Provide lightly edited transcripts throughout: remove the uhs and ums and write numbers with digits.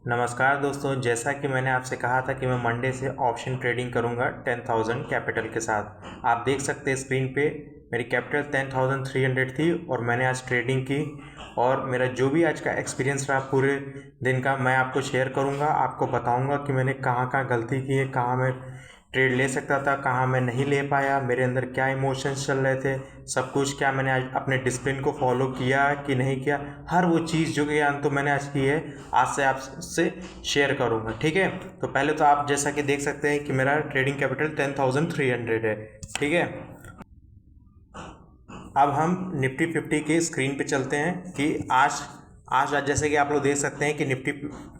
नमस्कार दोस्तों, जैसा कि मैंने आपसे कहा था कि मैं मंडे से ऑप्शन ट्रेडिंग करूंगा 10,000 कैपिटल के साथ। आप देख सकते हैं स्क्रीन पे मेरी कैपिटल 10,300 थी और मैंने आज ट्रेडिंग की। और मेरा जो भी आज का एक्सपीरियंस रहा पूरे दिन का मैं आपको शेयर करूंगा, आपको बताऊंगा कि मैंने कहाँ कहाँ गलती की है, कहाँ मैं ट्रेड ले सकता था, कहाँ मैं नहीं ले पाया, मेरे अंदर क्या इमोशंस चल रहे थे, सब कुछ क्या मैंने आज अपने डिसिप्लिन को फॉलो किया कि नहीं किया, हर वो चीज़ जो कि तो मैंने आज की है आज से आपसे शेयर करूँगा। ठीक है, तो पहले तो आप जैसा कि देख सकते हैं कि मेरा ट्रेडिंग कैपिटल 10,300 है। ठीक है, अब हम निफ्टी 50 की स्क्रीन पे चलते हैं कि आज आज जैसे कि आप लोग देख सकते हैं कि निफ्टी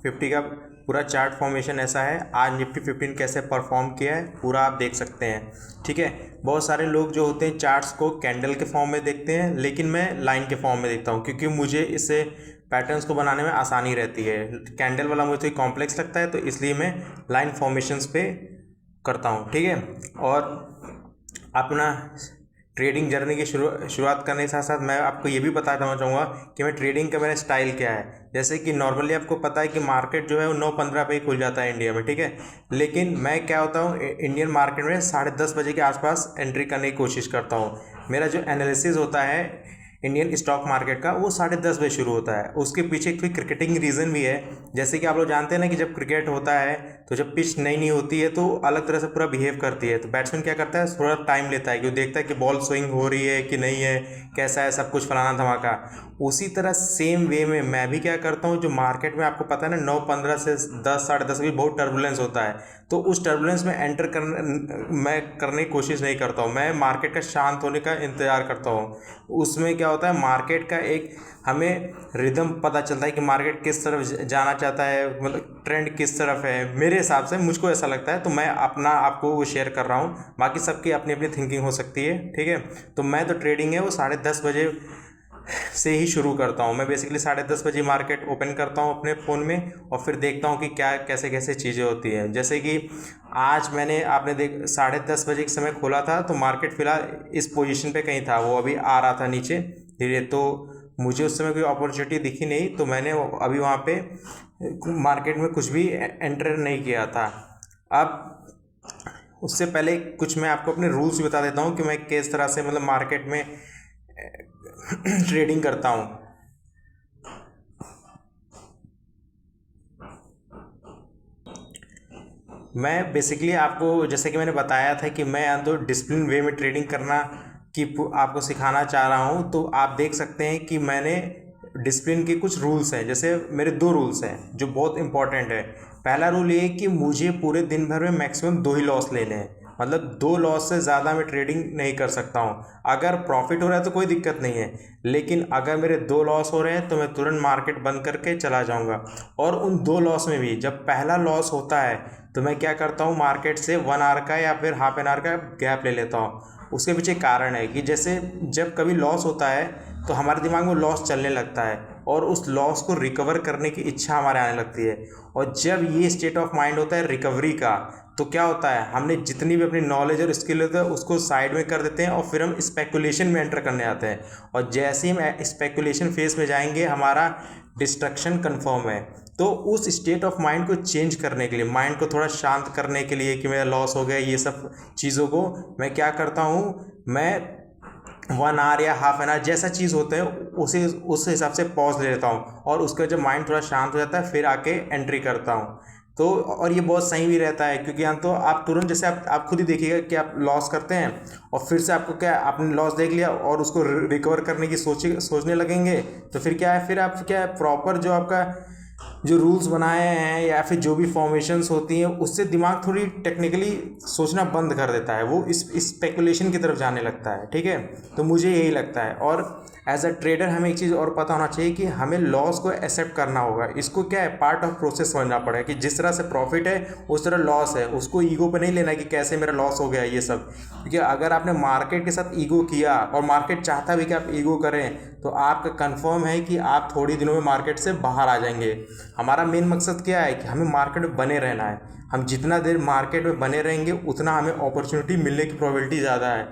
50 का पूरा चार्ट फॉर्मेशन ऐसा है। आज निफ्टी 15 ने कैसे परफॉर्म किया है पूरा आप देख सकते हैं। ठीक है, बहुत सारे लोग जो होते हैं चार्ट्स को कैंडल के फॉर्म में देखते हैं, लेकिन मैं लाइन के फॉर्म में देखता हूँ क्योंकि मुझे इससे पैटर्न्स को बनाने में आसानी रहती है। कैंडल वाला मुझे कॉम्प्लेक्स लगता है, तो इसलिए मैं लाइन फॉर्मेशंस पे करता हूँ। ठीक है, और अपना ट्रेडिंग जर्नी की शुरुआत करने के साथ साथ मैं आपको ये भी बताना चाहूँगा कि मैं ट्रेडिंग का मेरा स्टाइल क्या है। जैसे कि नॉर्मली आपको पता है कि मार्केट जो है वो 9:15 पे ही खुल जाता है इंडिया में। ठीक है, लेकिन मैं क्या होता हूँ इंडियन मार्केट में 10:30 बजे के आसपास एंट्री करने की कोशिश करता हूँ। मेरा जो एनालिसिस होता है इंडियन स्टॉक मार्केट का वो 10:30 बजे शुरू होता है। उसके पीछे कोई क्रिकेटिंग रीज़न भी है। जैसे कि आप लोग जानते हैं ना कि जब क्रिकेट होता है तो जब पिच नई नई होती है तो अलग तरह से पूरा बिहेव करती है। तो बैट्समैन क्या करता है, थोड़ा टाइम लेता है कि वो देखता है कि बॉल स्विंग हो रही है कि नहीं है, कैसा है सब कुछ, फलाना धमाका। उसी तरह सेम वे में मैं भी क्या करता हूँ, जो मार्केट में आपको पता है ना 9:15 से 10 10:30 भी बहुत टर्बुलेंस होता है, तो उस टर्बुलेंस में एंटर मैं करने की कोशिश नहीं करता हूँ। मैं मार्केट का शांत होने का इंतज़ार करता हूँ। उसमें क्या होता है, मार्केट का एक हमें रिदम पता चलता है कि मार्केट किस तरफ जाना चाहता है, मतलब ट्रेंड किस तरफ है। मेरे हिसाब से मुझको ऐसा लगता है, तो मैं अपना आपको वो शेयर कर रहा हूँ। बाकी सबकी अपनी अपनी थिंकिंग हो सकती है। ठीक है, तो मैं तो ट्रेडिंग है वो 10:30 बजे से ही शुरू करता हूँ। मैं बेसिकली 10:30 बजे मार्केट ओपन करता हूँ अपने फ़ोन में और फिर देखता हूँ कि क्या कैसे कैसे चीज़ें होती हैं। जैसे कि आज मैंने आपने 10:30 बजे के समय खोला था तो मार्केट फ़िलहाल इस पोजीशन पे कहीं था, वो अभी आ रहा था नीचे धीरे। तो मुझे उस समय कोई अपॉर्चुनिटी दिखी नहीं, तो मैंने अभी वहाँ पे मार्केट में कुछ भी एंटर नहीं किया था। अब उससे पहले कुछ मैं आपको अपने रूल्स बता देता हूँ कि मैं किस तरह से मतलब मार्केट में ट्रेडिंग करता हूँ। मैं बेसिकली आपको जैसे कि मैंने बताया था कि मैं तो डिसिप्लिन वे में ट्रेडिंग करना कि आपको सिखाना चाह रहा हूँ। तो आप देख सकते हैं कि मैंने डिसिप्लिन के कुछ रूल्स हैं। जैसे मेरे 2 रूल्स हैं जो बहुत इंपॉर्टेंट है। पहला रूल ये है कि मुझे पूरे दिन भर में मैक्सिमम 2 ही लॉस लेने हैं, मतलब 2 लॉस से ज़्यादा मैं ट्रेडिंग नहीं कर सकता हूँ। अगर प्रॉफिट हो रहा है तो कोई दिक्कत नहीं है, लेकिन अगर मेरे 2 लॉस हो रहे हैं तो मैं तुरंत मार्केट बंद करके चला जाऊँगा। और उन 2 लॉस में भी जब पहला लॉस होता है तो मैं क्या करता हूँ, मार्केट से 1 आवर का या फिर हाफ एन आवर का गैप ले लेता हूँ। उसके पीछे कारण है कि जैसे जब कभी लॉस होता है तो हमारे दिमाग में लॉस चलने लगता है और उस लॉस को रिकवर करने की इच्छा हमारे आने लगती है। और जब ये स्टेट ऑफ माइंड होता है रिकवरी का, तो क्या होता है, हमने जितनी भी अपनी नॉलेज और स्किल होता है उसको साइड में कर देते हैं और फिर हम स्पेकुलेशन में एंटर करने आते हैं। और जैसे ही हम स्पेकुलेशन फेज में जाएंगे हमारा डिस्ट्रक्शन कन्फर्म है। तो उस स्टेट ऑफ माइंड को चेंज करने के लिए, माइंड को थोड़ा शांत करने के लिए कि मेरा लॉस हो गया, ये सब चीज़ों को मैं क्या करता हूँ, मैं 1 आवर या हाफ एन आवर जैसा चीज़ होता है उसे उस हिसाब से पॉज ले लेता हूँ और उसका जब माइंड थोड़ा शांत हो जाता है फिर आके एंट्री करता हूँ। तो और ये बहुत सही भी रहता है क्योंकि हम तो आप तुरंत जैसे आप खुद ही देखिएगा कि आप लॉस करते हैं और फिर से आपको क्या, आपने लॉस देख लिया और उसको रिकवर करने की सोचने लगेंगे, तो फिर क्या है, फिर आप क्या है, प्रॉपर जो आपका जो रूल्स बनाए हैं या फिर जो भी फॉर्मेशंस होती हैं उससे दिमाग थोड़ी टेक्निकली सोचना बंद कर देता है, वो इस स्पेकुलेशन की तरफ जाने लगता है। ठीक है, तो मुझे यही लगता है। और एज अ ट्रेडर हमें एक चीज़ और पता होना चाहिए कि हमें लॉस को एक्सेप्ट करना होगा। इसको क्या है, पार्ट ऑफ प्रोसेस समझना पड़ेगा कि जिस तरह से प्रॉफिट है उस तरह लॉस है, उसको ईगो पे नहीं लेना कि कैसे मेरा लॉस हो गया ये सब। क्योंकि अगर आपने मार्केट के साथ ईगो किया और मार्केट चाहता भी कि आप ईगो करें तो आपका कंफर्म है कि आप थोड़ी दिनों में मार्केट से बाहर आ जाएंगे। हमारा मेन मकसद क्या है कि हमें मार्केट में बने रहना है। हम जितना देर मार्केट में बने रहेंगे उतना हमें अपॉर्चुनिटी मिलने की प्रोबेबिलिटी ज़्यादा है।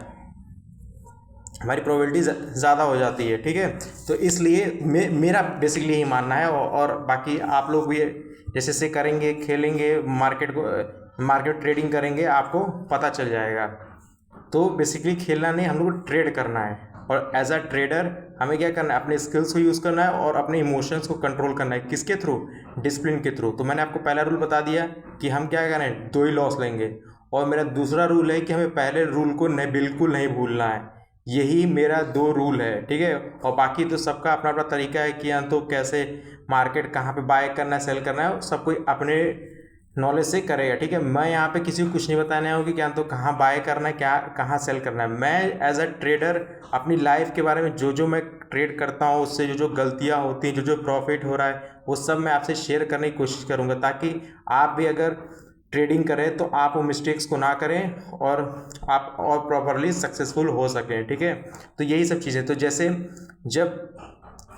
हमारी प्रोबेबिलिटी ज़्यादा हो जाती है, ठीक है। तो इसलिए मेरा बेसिकली यही मानना है, और बाकी आप लोग भी जैसे से करेंगे, खेलेंगे, मार्केट ट्रेडिंग करेंगे, आपको पता चल जाएगा। तो बेसिकली खेलना नहीं, हम लोग को ट्रेड करना है, और एज अ ट्रेडर हमें क्या करना है, अपने स्किल्स को यूज़ करना है और अपने इमोशंस को कंट्रोल करना है। किसके थ्रू? डिसिप्लिन के थ्रू। तो मैंने आपको पहला रूल बता दिया कि हम क्या करें, 2 ही लॉस लेंगे। और मेरा दूसरा रूल है कि हमें पहले रूल को बिल्कुल नहीं भूलना है। यही मेरा 2 रूल है, ठीक है। और बाकी तो सबका अपना अपना तरीका है कि तो कैसे मार्केट कहाँ पे बाय करना है, सेल करना है, सब कोई अपने नॉलेज से करेगा, ठीक है। मैं यहाँ पे किसी को कुछ नहीं बताने आया हूँ कि क्या तो कहाँ बाय करना है, क्या कहाँ सेल करना है। मैं एज अ ट्रेडर अपनी लाइफ के बारे में जो जो मैं ट्रेड करता हूँ, उससे जो जो गलतियाँ होती हैं, जो जो प्रॉफिट हो रहा है, वो सब मैं आपसे शेयर करने की कोशिश करूँगा, ताकि आप भी अगर ट्रेडिंग करें तो आप वो मिस्टेक्स को ना करें और आप और प्रॉपरली सक्सेसफुल हो सकें, ठीक है। तो यही सब चीज़ें, तो जैसे जब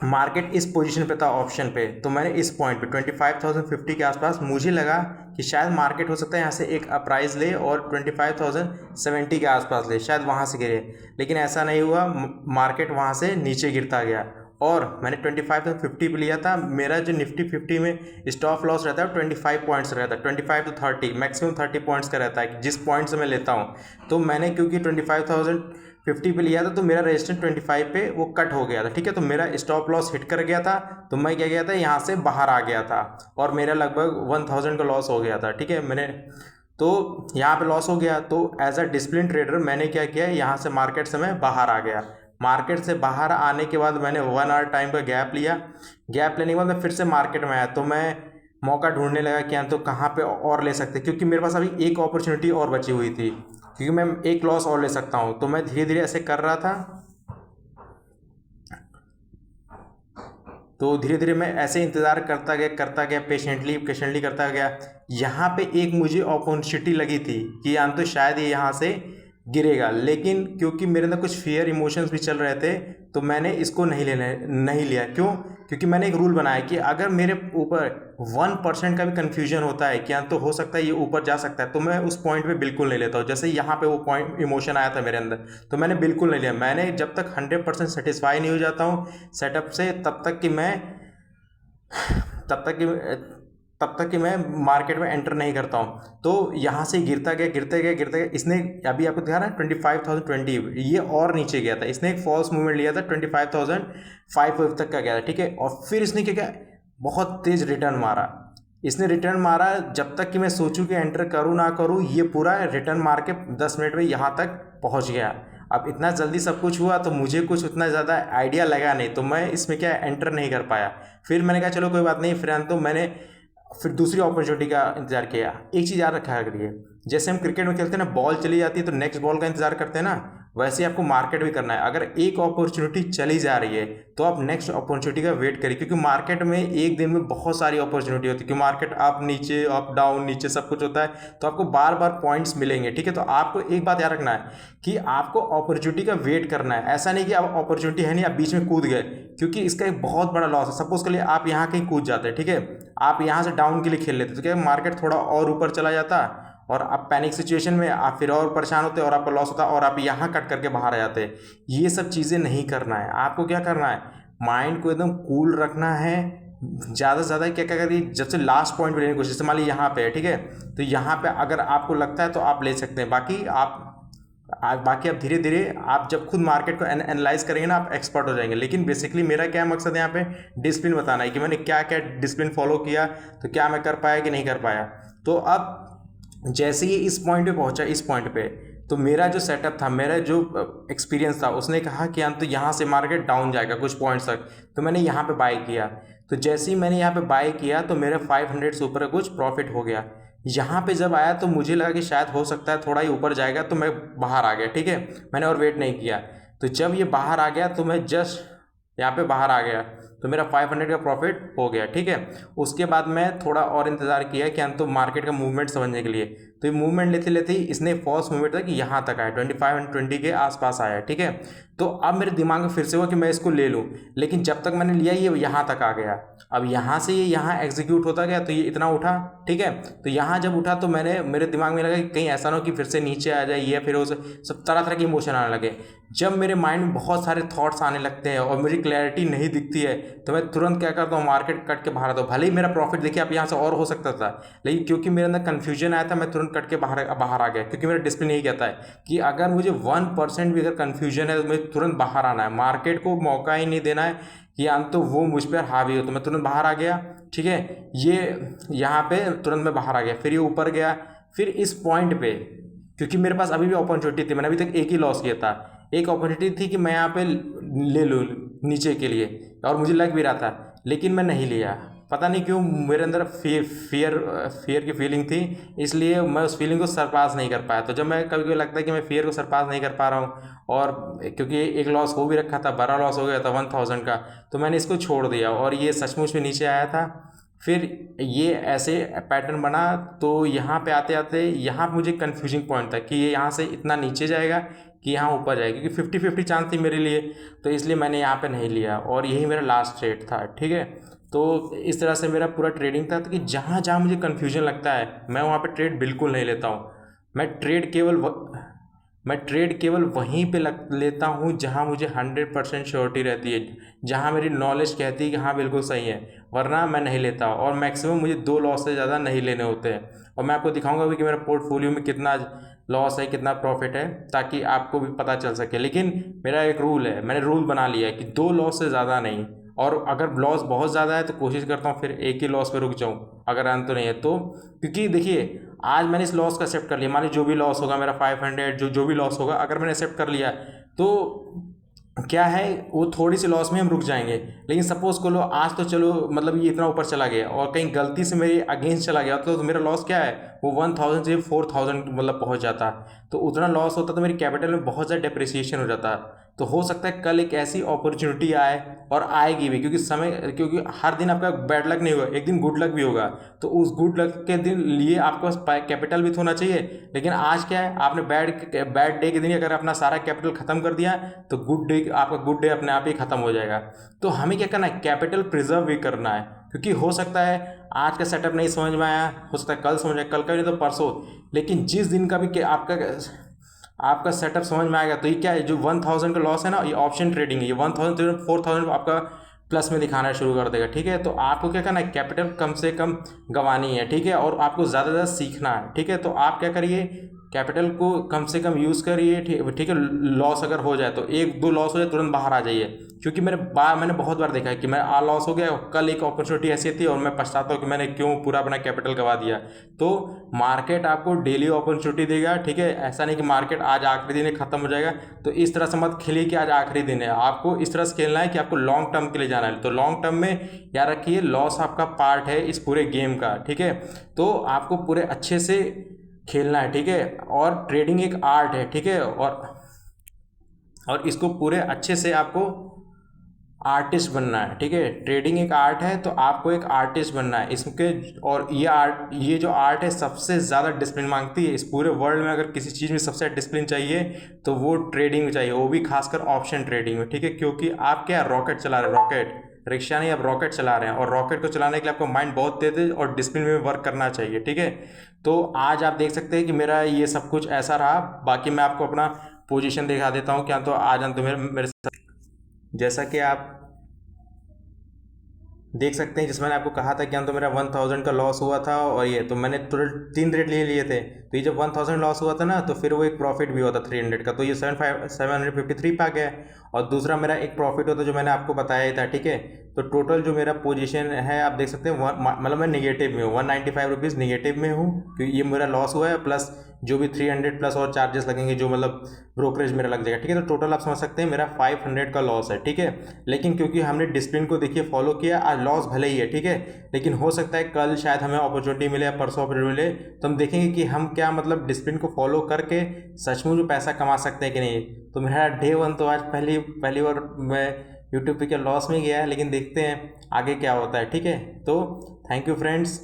मार्केट इस पोजीशन पे था ऑप्शन पे, तो मैंने इस पॉइंट पे 25,050 के आसपास मुझे लगा कि शायद मार्केट हो सकता है यहाँ से एक अपराइज ले और 25,070 के आसपास ले, शायद वहाँ से गिरे। लेकिन ऐसा नहीं हुआ, मार्केट वहाँ से नीचे गिरता गया, और मैंने 25,050 पे लिया था। मेरा जो निफ्टी 50 में स्टॉप लॉस रहता है 25 पॉइंट्स रहता है, 25 to 30, मैक्सिमम 30 पॉइंट्स का रहता है जिस पॉइंट से मैं लेता हूँ। तो मैंने क्योंकि 25,050 पे लिया था, तो मेरा रेजिस्टेंस 25 पे वो कट हो गया था, ठीक है। तो मेरा स्टॉप लॉस हिट कर गया था, तो मैं क्या गया था, यहाँ से बाहर आ गया था, और मेरा लगभग 1,000 का लॉस हो गया था, ठीक है। मैंने तो यहाँ पे लॉस हो गया, तो एज अ डिसिप्लिन ट्रेडर मैंने क्या किया, यहाँ से मार्केट से मैं बाहर आ गया। मार्केट से बाहर आने के बाद मैंने 1 आवर टाइम का गैप लिया। गैप लेने के बाद मैं फिर से मार्केट में आया, तो मैं मौका ढूंढने लगा कि तो कहाँ पे और ले सकते, क्योंकि मेरे पास अभी एक अपॉर्चुनिटी और बची हुई थी, क्योंकि मैं एक लॉस और ले सकता हूँ। तो मैं धीरे धीरे ऐसे कर रहा था, तो धीरे धीरे मैं ऐसे इंतज़ार करता गया, पेशेंटली करता गया। यहाँ पे एक मुझे अपॉर्चुनिटी लगी थी कि तो शायद ये यहाँ से गिरेगा, लेकिन क्योंकि मेरे अंदर कुछ फियर इमोशंस भी चल रहे थे, तो मैंने इसको नहीं लिया। क्यों? क्योंकि मैंने एक रूल बनाया कि अगर मेरे ऊपर 1% का भी कन्फ्यूजन होता है कि तो हो सकता है ये ऊपर जा सकता है, तो मैं उस पॉइंट पे बिल्कुल नहीं लेता हूँ। जैसे यहाँ पे वो पॉइंट इमोशन आया था मेरे अंदर, तो मैंने बिल्कुल नहीं लिया। मैंने जब तक 100% सेटिस्फाई नहीं हो जाता हूँ सेटअप से, तब तक कि तब तक कि मैं मार्केट में एंटर नहीं करता हूँ। तो यहाँ से गिरता गया। इसने अभी आपको दिखा रहा है 25,020, ये और नीचे गया था। इसने एक फॉल्स मूवमेंट लिया था 25,005 तक का गया था, ठीक है। और फिर इसने क्या किया, बहुत तेज रिटर्न मारा। इसने रिटर्न मारा, जब तक कि मैं सोचूं कि एंटर करूं ना करूं, ये पूरा रिटर्न मार के 10 मिनट में यहाँ तक पहुँच गया। अब इतना जल्दी सब कुछ हुआ, तो मुझे कुछ उतना ज़्यादा आइडिया लगा नहीं, तो मैं इसमें क्या एंटर नहीं कर पाया। फिर मैंने कहा चलो कोई बात नहीं, तो मैंने फिर दूसरी अपॉर्चुनिटी का इंतजार किया। एक चीज़ याद रखा करिए, जैसे हम क्रिकेट में खेलते हैं ना, बॉल चली जाती है तो नेक्स्ट बॉल का इंतजार करते हैं ना, वैसे ही आपको मार्केट भी करना है। अगर एक अपॉर्चुनिटी चली जा रही है, तो आप नेक्स्ट अपॉर्चुनिटी का वेट करिए, क्योंकि मार्केट में एक दिन में बहुत सारी अपॉर्चुनिटी होती है, क्योंकि मार्केट अप नीचे, अप डाउन, नीचे सब कुछ होता है, तो आपको बार बार पॉइंट्स मिलेंगे, ठीक है। तो आपको एक बात याद रखना है कि आपको अपॉर्चुनिटी का वेट करना है। ऐसा नहीं कि आप अपॉर्चुनिटी है नहीं, आप बीच में कूद गए, क्योंकि इसका एक बहुत बड़ा लॉस है। सपोज के लिए आप यहाँ कहीं कूद जाते हैं, ठीक है, आप यहाँ से डाउन के लिए खेल लेते, तो क्या मार्केट थोड़ा और ऊपर चला जाता, और आप पैनिक सिचुएशन में आप फिर और परेशान होते, और आपका लॉस होता, और आप यहाँ कट करके बाहर आ जाते। ये सब चीज़ें नहीं करना है। आपको क्या करना है, माइंड को एकदम कूल रखना है। ज़्यादा से ज़्यादा क्या करिए, जब से लास्ट पॉइंट पे लेने की कोशिश, मान लीजिए यहाँ पे है, ठीक है, तो यहाँ पे अगर आपको लगता है तो आप ले सकते हैं। बाकी आप धीरे धीरे आप जब खुद मार्केट को एनालाइज करेंगे ना, आप एक्सपर्ट हो जाएंगे। लेकिन बेसिकली मेरा क्या मकसद है यहाँ पे, डिसिप्लिन बताना है कि मैंने क्या क्या डिसिप्लिन फॉलो किया, तो क्या मैं कर पाया कि नहीं कर पाया। तो अब जैसे ही इस पॉइंट पे पहुंचा, इस पॉइंट पे, तो मेरा जो सेटअप था, मेरा जो एक्सपीरियंस था, उसने कहा कि तो यहाँ से मार्केट डाउन जाएगा कुछ पॉइंट्स तक, तो मैंने यहाँ पे बाय किया। तो जैसे ही मैंने यहाँ पे बाय किया, तो मेरे 500 से ऊपर कुछ प्रॉफिट हो गया। यहाँ पे जब आया तो मुझे लगा कि शायद हो सकता है थोड़ा ही ऊपर जाएगा, तो मैं बाहर आ गया, ठीक है, मैंने और वेट नहीं किया। तो जब ये बाहर आ गया, तो मैं जस्ट यहाँ पे बाहर आ गया, तो मेरा 500 का प्रॉफिट हो गया, ठीक है। उसके बाद मैं थोड़ा और इंतज़ार किया कि तो मार्केट का मूवमेंट समझने के लिए। तो ये मूवमेंट लेते लेते ही इसने फॉल्स मूवमेंट था कि यहाँ तक आया 25 एंड 20 के आसपास आया, ठीक है। तो अब मेरे दिमाग में फिर से हुआ कि मैं इसको ले लूँ, लेकिन जब तक मैंने लिया ये यहाँ तक आ गया। अब यहाँ से ये यहाँ एग्जीक्यूट होता गया तो ये इतना उठा, ठीक है। तो यहाँ जब उठा तो मेरे दिमाग में लगा कि कहीं ऐसा ना हो कि फिर से नीचे आ जाए, या फिर उसे सब तरह तरह के इमोशन आने लगे। जब मेरे माइंड में बहुत सारे थॉट्स आने लगते हैं और मुझे क्लैरिटी नहीं दिखती है, तो मैं तुरंत क्या करता हूँ, मार्केट कट के बाहर आता हूँ। भले ही मेरा प्रॉफिट देखिए आप यहाँ से और हो सकता था, लेकिन क्योंकि मेरे अंदर कन्फ्यूजन आया था, मैं तुरंत कट के बाहर आ गया, क्योंकि मेरा डिसिप्लिन यही कहता है कि अगर मुझे 1% भी अगर कन्फ्यूजन है तो मुझे तुरंत बाहर आना है, मार्केट को मौका ही नहीं देना है कि अंत तो वो मुझ पर हावी हो। तो मैं तुरंत बाहर आ गया, ठीक है। ये यहाँ पे तुरंत मैं बाहर आ गया, फिर ये ऊपर गया, फिर इस पॉइंट पे क्योंकि मेरे पास अभी भी अपॉर्चुनिटी थी, मैंने अभी तक एक ही लॉस किया था, एक अपॉर्चुनिटी थी कि मैं यहाँ पे ले लूँ नीचे के लिए, और मुझे लग भी रहा था, लेकिन मैं नहीं लिया। पता नहीं क्यों मेरे अंदर फियर की फीलिंग थी, इसलिए मैं उस फीलिंग को सरपास नहीं कर पाया। तो जब मैं कभी कभी लगता है कि मैं फियर को सरपास नहीं कर पा रहा हूँ, और क्योंकि एक लॉस हो भी रखा था, बड़ा लॉस हो गया था 1000 का, तो मैंने इसको छोड़ दिया और ये सचमुच में नीचे आया था। फिर ये ऐसे पैटर्न बना, तो यहाँ पे आते आते यहाँ मुझे कन्फ्यूजिंग पॉइंट था कि ये यहाँ से इतना नीचे जाएगा कि यहाँ ऊपर जाएगा, क्योंकि 50-50 चांस थी मेरे लिए, तो इसलिए मैंने यहाँ पे नहीं लिया और यही मेरा लास्ट ट्रेड था, ठीक है। तो इस तरह से मेरा पूरा ट्रेडिंग था, तो कि जहाँ जहाँ मुझे कन्फ्यूजन लगता है मैं वहाँ पे ट्रेड बिल्कुल नहीं लेता हूँ। मैं ट्रेड केवल वहीं पे लेता हूँ जहाँ मुझे 100% श्योरिटी रहती है, जहाँ मेरी नॉलेज कहती है कि हाँ बिल्कुल सही है, वरना मैं नहीं लेता। और मैक्सिमम मुझे 2 लॉस से ज़्यादा नहीं लेने होते हैं। और मैं आपको दिखाऊंगा भी कि मेरा पोर्टफोलियो में कितना लॉस है, कितना प्रॉफिट है, ताकि आपको भी पता चल सके। लेकिन मेरा एक रूल है, मैंने रूल बना लिया है कि 2 लॉस से ज़्यादा नहीं, और अगर लॉस बहुत ज़्यादा है तो कोशिश करता हूँ फिर एक ही लॉस पे रुक जाऊँ, अगर अंत तो नहीं है तो। क्योंकि देखिए आज मैंने इस लॉस का एक्सेप्ट कर लिया, मान लीजिए जो भी लॉस होगा मेरा 500, जो भी लॉस होगा, अगर मैंने एक्सेप्ट कर लिया तो क्या है, वो थोड़ी सी लॉस में हम रुक जाएंगे। लेकिन सपोज को लो आज तो चलो मतलब ये इतना ऊपर चला गया और कहीं गलती से मेरे अगेंस्ट चला गया, तो मेरा लॉस क्या है, वो 1000 से 4000 मतलब पहुंच जाता, तो उतना लॉस होता तो मेरी कैपिटल में बहुत ज़्यादा डेप्रिसिएशन हो जाता। तो हो सकता है कल एक ऐसी अपॉर्चुनिटी आए, और आएगी भी, क्योंकि हर दिन आपका बैड लक नहीं होगा, एक दिन गुड लक भी होगा। तो उस गुड लक के दिन लिए आपके पास कैपिटल भी तो होना चाहिए। लेकिन आज क्या है, आपने बैड डे के दिन अगर अपना सारा कैपिटल खत्म कर दिया, तो आपका गुड डे अपने आप ही खत्म हो जाएगा। तो हमें क्या करना है, कैपिटल प्रिजर्व भी करना है, क्योंकि हो सकता है आज का सेटअप नहीं समझ में आया, हो सकता है कल समझ आए, कल का नहीं तो परसों, लेकिन जिस दिन का भी आपका सेटअप समझ में आएगा। तो ये क्या है, जो 1000 का लॉस है ना, ये ऑप्शन ट्रेडिंग है, ये 1000 से 4000 आपका प्लस में दिखाना शुरू कर देगा, ठीक है। तो आपको क्या करना है, कैपिटल कम से कम गंवानी है, ठीक है, और आपको ज़्यादा से ज़्यादा सीखना है, ठीक है। तो आप क्या करिए, कैपिटल को कम से कम यूज़ करिए, ठीक है। लॉस अगर हो जाए तो 1-2 लॉस हो जाए तुरंत बाहर आ जाइए, क्योंकि मैंने बहुत बार देखा है कि मैं लॉस हो गया, कल एक अपॉर्चुनिटी ऐसी थी और मैं पछताता हूँ कि मैंने क्यों पूरा अपना कैपिटल गवा दिया। तो मार्केट आपको डेली अपॉर्चुनिटी देगा, ठीक है, ऐसा नहीं कि मार्केट आज आखिरी दिन खत्म हो जाएगा। तो इस तरह से मत खेलिए कि आज आखिरी दिन है, आपको इस तरह से खेलना है कि आपको लॉन्ग टर्म के लिए जाना है। तो लॉन्ग टर्म में याद रखिए, लॉस आपका पार्ट है इस पूरे गेम का, ठीक है। तो आपको पूरे अच्छे से खेलना है, ठीक है। और ट्रेडिंग एक आर्ट है, ठीक है, और इसको पूरे अच्छे से आपको आर्टिस्ट बनना है, ठीक है। ट्रेडिंग एक आर्ट है, तो आपको एक आर्टिस्ट बनना है इसके। और ये जो आर्ट है सबसे ज़्यादा डिसिप्लिन मांगती है इस पूरे वर्ल्ड में। अगर किसी चीज़ में सबसे ज़्यादा डिसिप्लिन चाहिए तो वो ट्रेडिंग में चाहिए, वो भी खासकर ऑप्शन ट्रेडिंग में, ठीक है। क्योंकि आप क्या रॉकेट चला रहे हैं, रॉकेट रिक्शा नहीं, आप रॉकेट चला रहे हैं, और रॉकेट को चलाने के लिए आपको माइंड बहुत तेज है और डिसिप्लिन में वर्क करना चाहिए, ठीक है। तो आज आप देख सकते हैं कि मेरा ये सब कुछ ऐसा रहा। बाकी मैं आपको अपना पोजीशन दिखा देता हूँ, क्या तो आज तो मेरे साथ जैसा कि आप देख सकते हैं, जिसमें मैंने आपको कहा था कि तो मेरा 1000 का लॉस हुआ था, और ये तो मैंने टोटल 3 ट्रेड लिए थे। तो ये जब 1000 लॉस हुआ था ना, तो फिर वो एक प्रॉफिट भी हुआ था 300 का, तो ये 753 पे आ गया। और दूसरा मेरा एक प्रॉफिट होता जो मैंने आपको बताया था, ठीक है। तो टोटल जो मेरा पोजीशन है आप देख सकते हैं, मतलब मैं निगेटिव में हूँ, 195 रुपीज़ निगेटिव में हूँ, क्योंकि ये मेरा लॉस हुआ है, प्लस जो भी 300 प्लस और चार्जेस लगेंगे, जो मतलब ब्रोकरेज मेरा लग जाएगा, ठीक है। तो टोटल आप समझ सकते हैं मेरा 500 का लॉस है, ठीक है। लेकिन क्योंकि हमने डिसिप्लिन को देखिए फॉलो किया, आज लॉस भले ही है, ठीक है, लेकिन हो सकता है कल शायद हमें अपॉर्चुनिटी मिले या परसों अपॉर्चुनिटी मिले, तो हम देखेंगे कि हम क्या मतलब डिसिप्लिन को फॉलो करके सचमुच पैसा कमा सकते हैं कि नहीं। तो मेरा डे 1 तो आज पहली बार मैं यूट्यूब पे क्या लॉस में गया है, लेकिन देखते हैं आगे क्या होता है, ठीक है। तो थैंक यू फ्रेंड्स,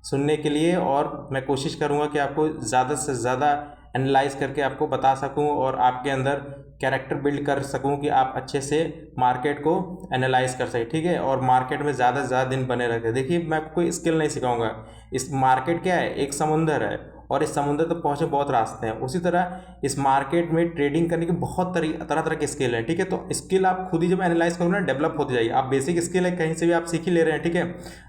सुनने के लिए, और मैं कोशिश करूँगा कि आपको ज़्यादा से ज़्यादा एनालाइज करके आपको बता सकूं और आपके अंदर कैरेक्टर बिल्ड कर सकूं कि आप अच्छे से मार्केट को एनालाइज कर सकें, ठीक है, और मार्केट में ज़्यादा से ज़्यादा दिन बने रखें। देखिए, मैं आपको कोई स्किल नहीं सिखाऊंगा। इस मार्केट क्या है, एक समुंदर है, और इस समुद्र तक पहुँचे बहुत रास्ते हैं। उसी तरह इस मार्केट में ट्रेडिंग करने के बहुत तरह तरह के स्किल हैं, ठीक है। तो स्किल आप खुद ही जब एनालाइज करोगे ना, डेवलप होती जाएगी। आप बेसिक स्किल है कहीं से भी आप सीख ही ले रहे हैं, ठीक है,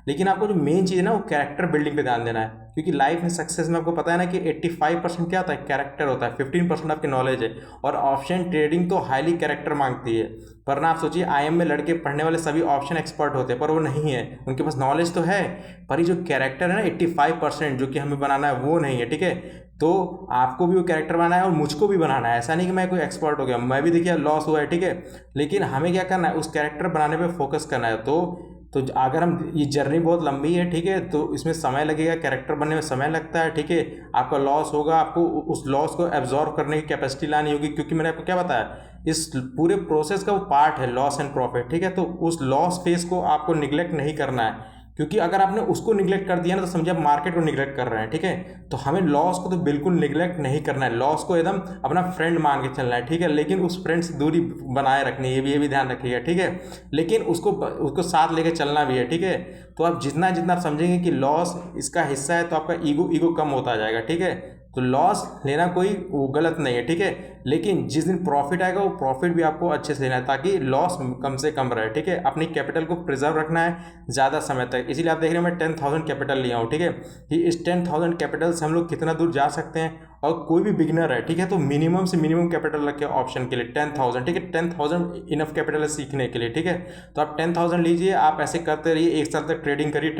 लेकिन आपको जो मेन चीज़ है ना, वो कैरेक्टर बिल्डिंग पे ध्यान देना है। क्योंकि लाइफ में सक्सेस में आपको पता है ना कि 85% क्या होता है, कैरेक्टर होता है, 15% आपकी नॉलेज है। और ऑप्शन ट्रेडिंग तो हाईली कैरेक्टर मांगती है। वरना आप सोचिए, IIM में लड़के पढ़ने वाले सभी ऑप्शन एक्सपर्ट होते हैं, पर वो नहीं है, उनके पास नॉलेज तो है, पर ये जो कैरेक्टर है ना 85% जो कि हमें बनाना है, वो नहीं है, ठीक है। तो आपको भी वो कैरेक्टर बनाना है और मुझको भी बनाना है। ऐसा नहीं कि मैं कोई एक्सपर्ट हो गया, मैं भी देखिए लॉस हुआ है, ठीक है, लेकिन हमें क्या करना है, उस कैरेक्टर बनाने पे फोकस करना है। तो अगर हम, ये जर्नी बहुत लंबी है, ठीक है, तो इसमें समय लगेगा, कैरेक्टर बनने में समय लगता है, ठीक है। आपका लॉस होगा, आपको उस लॉस को एब्जॉर्व करने की कैपेसिटी लानी होगी, क्योंकि मैंने आपको क्या बताया, इस पूरे प्रोसेस का वो पार्ट है लॉस एंड प्रॉफिट, ठीक है। तो उस लॉस फेस को आपको निगलेक्ट नहीं करना है, क्योंकि अगर आपने उसको निगलेक्ट कर दिया ना, तो समझिए आप मार्केट को निगलेक्ट कर रहे हैं, ठीक है। तो हमें लॉस को तो बिल्कुल निगलेक्ट नहीं करना है, लॉस को एकदम अपना फ्रेंड मान के चलना है, ठीक है, लेकिन उस फ्रेंड से दूरी बनाए रखनी है, ये भी ध्यान रखिएगा, ठीक है। लेकिन उसको साथ लेके चलना भी है, ठीक है। तो आप जितना जितना आप समझेंगे कि लॉस इसका हिस्सा है, तो आपका ईगो कम होता जाएगा, ठीक है। तो लॉस लेना कोई वो गलत नहीं है, ठीक है, लेकिन जिस दिन प्रॉफिट आएगा, वो प्रॉफिट भी आपको अच्छे से लेना है, ताकि लॉस कम से कम रहे, ठीक है। अपनी कैपिटल को प्रिजर्व रखना है ज़्यादा समय तक। इसीलिए आप देख रहे हैं मैं 10,000 कैपिटल लिया हूँ, ठीक है, कि इस 10,000 कैपिटल से हम लोग कितना दूर जा सकते हैं। और कोई भी बिगनर है, ठीक है, तो मिनिमम से मिनिमम कैपिटल रखे ऑप्शन के लिए 10,000, ठीक है। 10,000 इनफ कैपिटल है सीखने के लिए, ठीक है। तो आप 10,000 लीजिए, आप ऐसे करते रहिए, 1 साल तक ट्रेडिंग करिए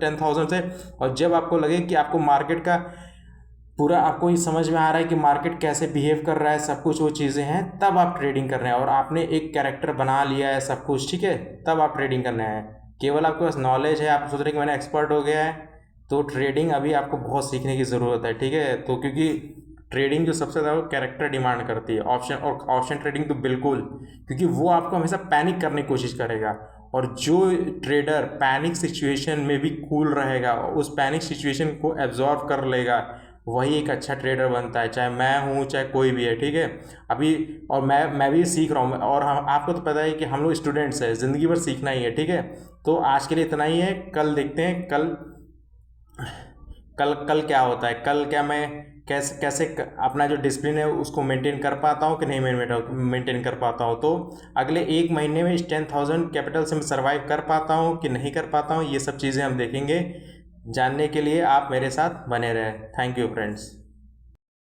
10,000 से। और जब आपको लगे कि आपको मार्केट का पूरा आपको ये समझ में आ रहा है कि मार्केट कैसे बिहेव कर रहा है, सब कुछ वो चीज़ें हैं, तब आप ट्रेडिंग कर रहे हैं, और आपने एक कैरेक्टर बना लिया है सब कुछ, ठीक है, तब आप ट्रेडिंग करना है। केवल आपके पास नॉलेज है, आप सोच रहे हैं कि मैंने एक्सपर्ट हो गया है, तो ट्रेडिंग अभी आपको बहुत सीखने की ज़रूरत है, ठीक है। तो क्योंकि ट्रेडिंग जो सबसे ज़्यादा कैरेक्टर डिमांड करती है, ऑप्शन ट्रेडिंग तो बिल्कुल, क्योंकि वो आपको हमेशा पैनिक करने की कोशिश करेगा। और जो ट्रेडर पैनिक सिचुएशन में भी कूल रहेगा, उस पैनिक सिचुएशन को एब्जॉर्व कर लेगा, वही एक अच्छा ट्रेडर बनता है, चाहे मैं हूँ चाहे कोई भी है, ठीक है। अभी और मैं भी सीख रहा हूँ, और हम आपको तो पता है कि हम लोग स्टूडेंट्स हैं, ज़िंदगी भर सीखना ही है, ठीक है। तो आज के लिए इतना ही है, कल देखते हैं, कल कल कल क्या होता है, कल क्या मैं कैसे कैसे अपना जो डिसिप्लिन है उसको मेंटेन कर पाता हूँ कि नहीं मेंटेन कर पाता हूँ। तो अगले 1 महीने में इस 10,000 कैपिटल से मैं सर्वाइव कर पाता हूँ कि नहीं कर पाता हूँ, ये सब चीज़ें हम देखेंगे। जानने के लिए आप मेरे साथ बने रहें। Thank you friends.